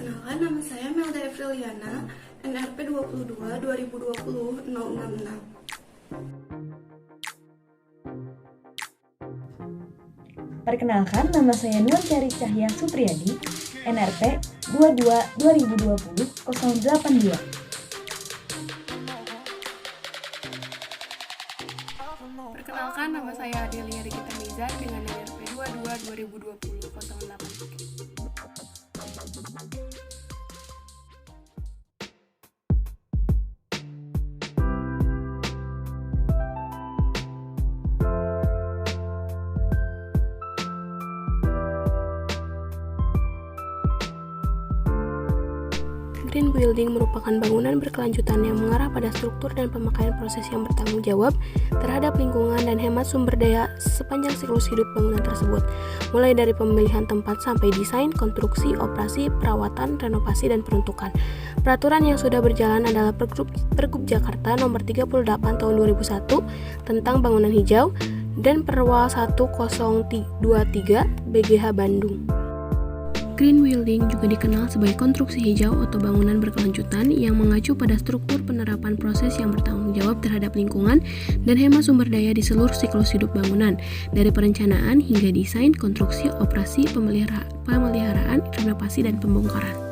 Perkenalkan, nama saya Melda Evriliana, NRP 22 2020 066. Perkenalkan, nama saya Nuarjari Cahya Supriyadi, NRP 22 2020 082. Perkenalkan, nama saya Adelia Rikita Mizar dengan NRP 22 2020 083. Green building merupakan bangunan berkelanjutan yang mengarah pada struktur dan pemakaian proses yang bertanggung jawab terhadap lingkungan dan hemat sumber daya sepanjang siklus hidup bangunan tersebut, mulai dari pemilihan tempat sampai desain, konstruksi, operasi, perawatan, renovasi, dan peruntukan. Peraturan yang sudah berjalan adalah Pergub Jakarta Nomor 38 Tahun 2001 tentang bangunan hijau dan Perwal 1023 BGH Bandung. Green building juga dikenal sebagai konstruksi hijau atau bangunan berkelanjutan yang mengacu pada struktur penerapan proses yang bertanggung jawab terhadap lingkungan dan hemat sumber daya di seluruh siklus hidup bangunan, dari perencanaan hingga desain, konstruksi, operasi, pemeliharaan, renovasi, dan pembongkaran.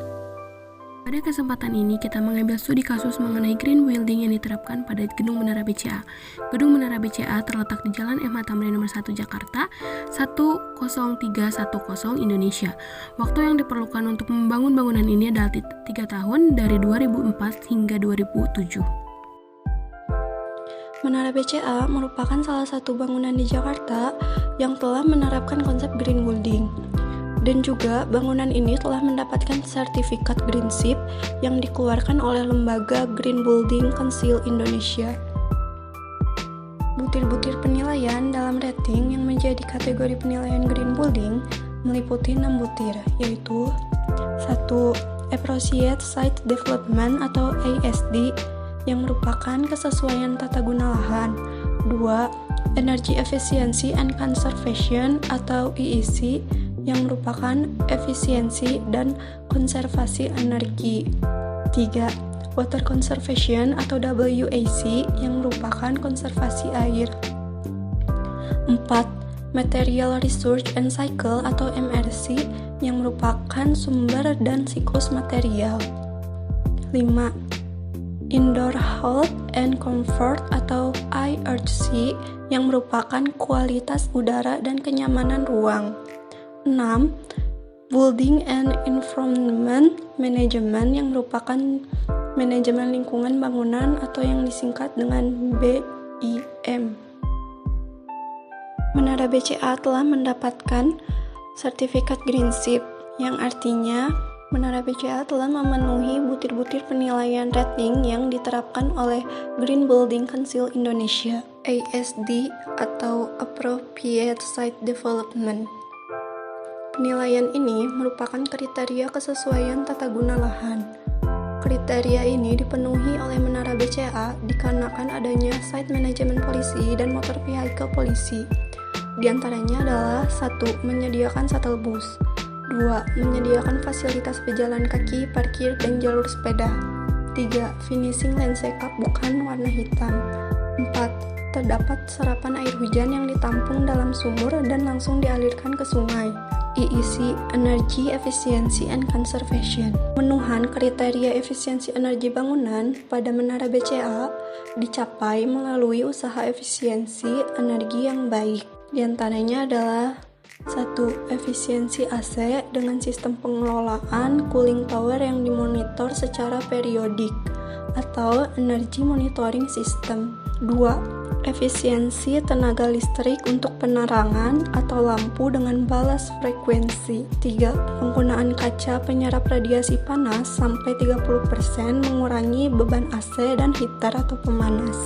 Pada kesempatan ini, kita mengambil studi kasus mengenai green building yang diterapkan pada Gedung Menara BCA. Gedung Menara BCA terletak di Jalan MH Tamrin Nomor 1 Jakarta, 10310 Indonesia. Waktu yang diperlukan untuk membangun bangunan ini adalah 3 tahun dari 2004 hingga 2007. Menara BCA merupakan salah satu bangunan di Jakarta yang telah menerapkan konsep green building. Dan juga bangunan ini telah mendapatkan sertifikat Green Ship yang dikeluarkan oleh lembaga Green Building Council Indonesia. Butir-butir penilaian dalam rating yang menjadi kategori penilaian green building meliputi 6 butir, yaitu 1. Appropriate Site Development atau ASD yang merupakan kesesuaian tata guna lahan. 2. Energy Efficiency and Conservation atau EEC yang merupakan efisiensi dan konservasi energi. 3. Water Conservation atau WAC yang merupakan konservasi air. 4. Material Research and Cycle atau MRC yang merupakan sumber dan siklus material. 5. Indoor Health and Comfort atau IHC yang merupakan kualitas udara dan kenyamanan ruang. 6. Building and Environment Management yang merupakan manajemen lingkungan bangunan atau yang disingkat dengan BIM. Menara BCA telah mendapatkan sertifikat Green Ship, yang artinya Menara BCA telah memenuhi butir-butir penilaian rating yang diterapkan oleh Green Building Council Indonesia, ASD atau Appropriate Site Development. Penilaian ini merupakan kriteria kesesuaian tata guna lahan. Kriteria ini dipenuhi oleh Menara BCA dikarenakan adanya site manajemen polisi dan motor vehicle polisi. Di antaranya adalah 1. Menyediakan shuttle bus. 2. Menyediakan fasilitas pejalan kaki, parkir, dan jalur sepeda. 3. Finishing landscape bukan warna hitam. 4. Terdapat serapan air hujan yang ditampung dalam sumur dan langsung dialirkan ke sungai. EEC, Energy Efficiency and Conservation. Pemenuhan kriteria efisiensi energi bangunan pada Menara BCA dicapai melalui usaha efisiensi energi yang baik. Di antaranya adalah 1. Efisiensi AC dengan sistem pengelolaan cooling tower yang dimonitor secara periodik atau Energy Monitoring System. 2. Efisiensi tenaga listrik untuk penerangan atau lampu dengan balas frekuensi. 3. Penggunaan kaca penyerap radiasi panas sampai 30% mengurangi beban AC dan heater atau pemanas.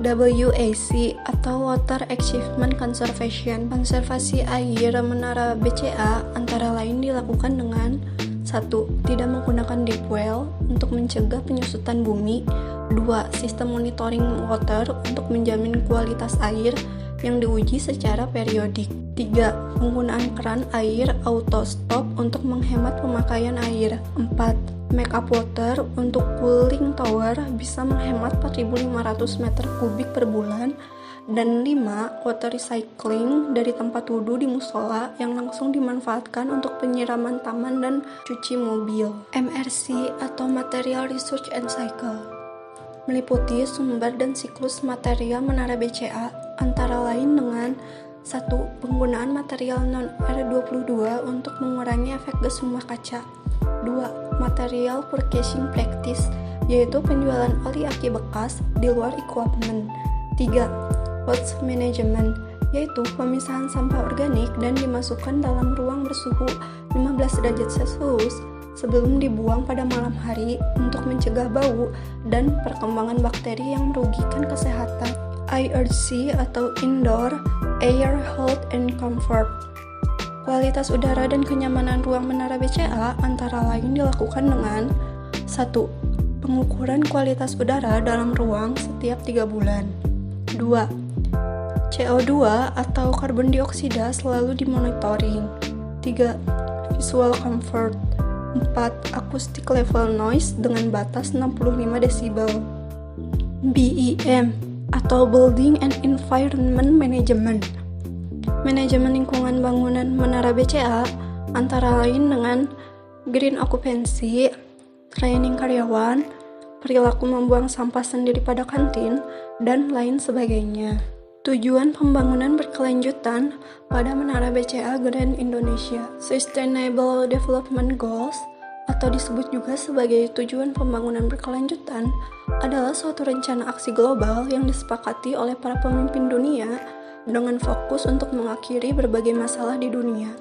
WAC atau Water Achievement Conservation. Konservasi air Menara BCA antara lain dilakukan dengan 1. Tidak menggunakan deep well untuk mencegah penyusutan bumi. 2. Sistem monitoring water untuk menjamin kualitas air. yang diuji secara periodik. 3. Penggunaan keran air auto stop untuk menghemat pemakaian air. 4. Make up water untuk cooling tower bisa menghemat 4.500 meter kubik per bulan. Dan 5. Water recycling dari tempat wudhu di musola yang langsung dimanfaatkan untuk penyiraman taman dan cuci mobil. MRC atau Material Research and Cycle meliputi sumber dan siklus material menara BCA antara lain dengan 1. Penggunaan material non-R22 untuk mengurangi efek gas rumah kaca. 2. Material purchasing practice, yaitu penjualan oli aki bekas di luar equipment. 3. Waste management, yaitu pemisahan sampah organik dan dimasukkan dalam ruang bersuhu 15 derajat Celcius sebelum dibuang pada malam hari untuk mencegah bau dan perkembangan bakteri yang merugikan kesehatan. IRC atau Indoor Air Health and Comfort. Kualitas udara dan kenyamanan ruang menara BCA antara lain dilakukan dengan 1. Pengukuran kualitas udara dalam ruang setiap 3 bulan. 2. CO2 atau karbon dioksida selalu dimonitoring. 3. Visual comfort. 4. Acoustic level noise dengan batas 65 desibel. BEM atau Building and Environment Management. Manajemen lingkungan bangunan menara BCA antara lain dengan green occupancy, training karyawan, perilaku membuang sampah sendiri pada kantin, dan lain sebagainya. Tujuan pembangunan berkelanjutan pada menara BCA Grand Indonesia, Sustainable Development Goals, atau disebut juga sebagai tujuan pembangunan berkelanjutan, adalah suatu rencana aksi global yang disepakati oleh para pemimpin dunia dengan fokus untuk mengakhiri berbagai masalah di dunia,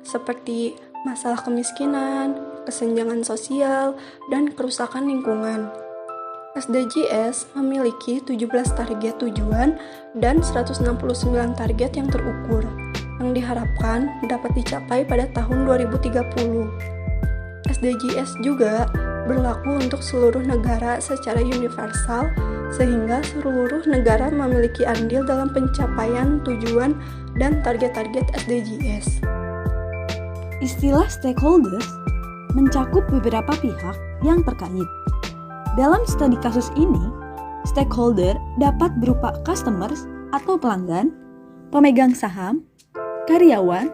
seperti masalah kemiskinan, kesenjangan sosial, dan kerusakan lingkungan. SDGs memiliki 17 target tujuan dan 169 target yang terukur, yang diharapkan dapat dicapai pada tahun 2030. SDGs juga berlaku untuk seluruh negara secara universal, sehingga seluruh negara memiliki andil dalam pencapaian tujuan dan target-target SDGs. Istilah stakeholders mencakup beberapa pihak yang terkait. Dalam studi kasus ini, stakeholder dapat berupa customers atau pelanggan, pemegang saham, karyawan,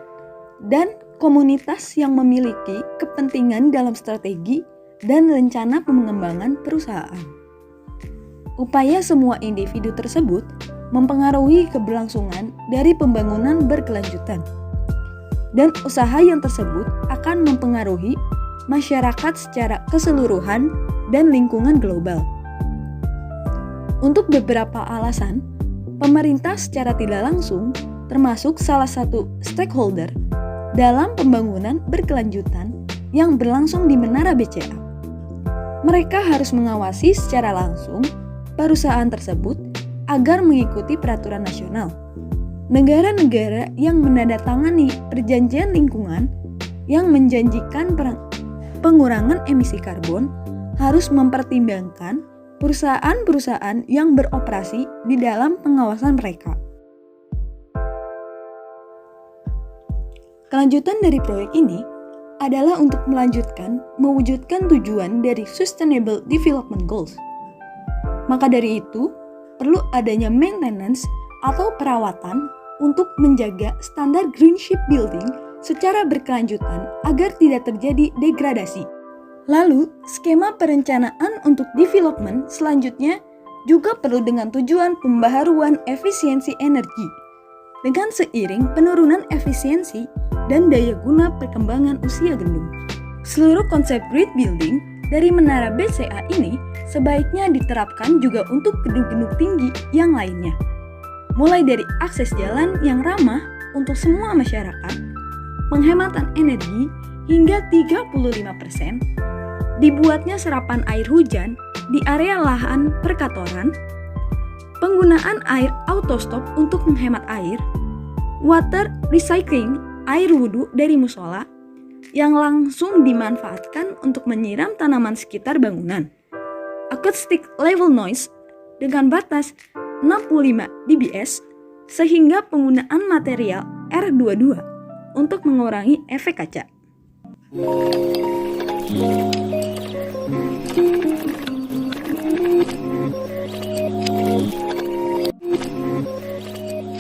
dan komunitas yang memiliki kepentingan dalam strategi dan rencana pengembangan perusahaan. Upaya semua individu tersebut mempengaruhi keberlangsungan dari pembangunan berkelanjutan, dan usaha yang tersebut akan mempengaruhi masyarakat secara keseluruhan dan lingkungan global. Untuk beberapa alasan, pemerintah secara tidak langsung termasuk salah satu stakeholder dalam pembangunan berkelanjutan yang berlangsung di menara BCA. Mereka harus mengawasi secara langsung perusahaan tersebut agar mengikuti peraturan nasional. Negara-negara yang menandatangani perjanjian lingkungan yang menjanjikan pengurangan emisi karbon harus mempertimbangkan perusahaan-perusahaan yang beroperasi di dalam pengawasan mereka. Kelanjutan dari proyek ini adalah untuk mewujudkan tujuan dari Sustainable Development Goals. Maka dari itu, perlu adanya maintenance atau perawatan untuk menjaga standar green shipbuilding secara berkelanjutan agar tidak terjadi degradasi. Lalu, skema perencanaan untuk development selanjutnya juga perlu dengan tujuan pembaharuan efisiensi energi dengan seiring penurunan efisiensi dan daya guna perkembangan usia gedung. Seluruh konsep grid building dari menara BCA ini sebaiknya diterapkan juga untuk gedung-gedung tinggi yang lainnya. Mulai dari akses jalan yang ramah untuk semua masyarakat, penghematan energi hingga 35%, dibuatnya serapan air hujan di area lahan perkantoran, penggunaan air autostop untuk menghemat air, water recycling air wudhu dari musola yang langsung dimanfaatkan untuk menyiram tanaman sekitar bangunan, acoustic level noise dengan batas 65 dBs sehingga penggunaan material R22 untuk mengurangi efek kaca.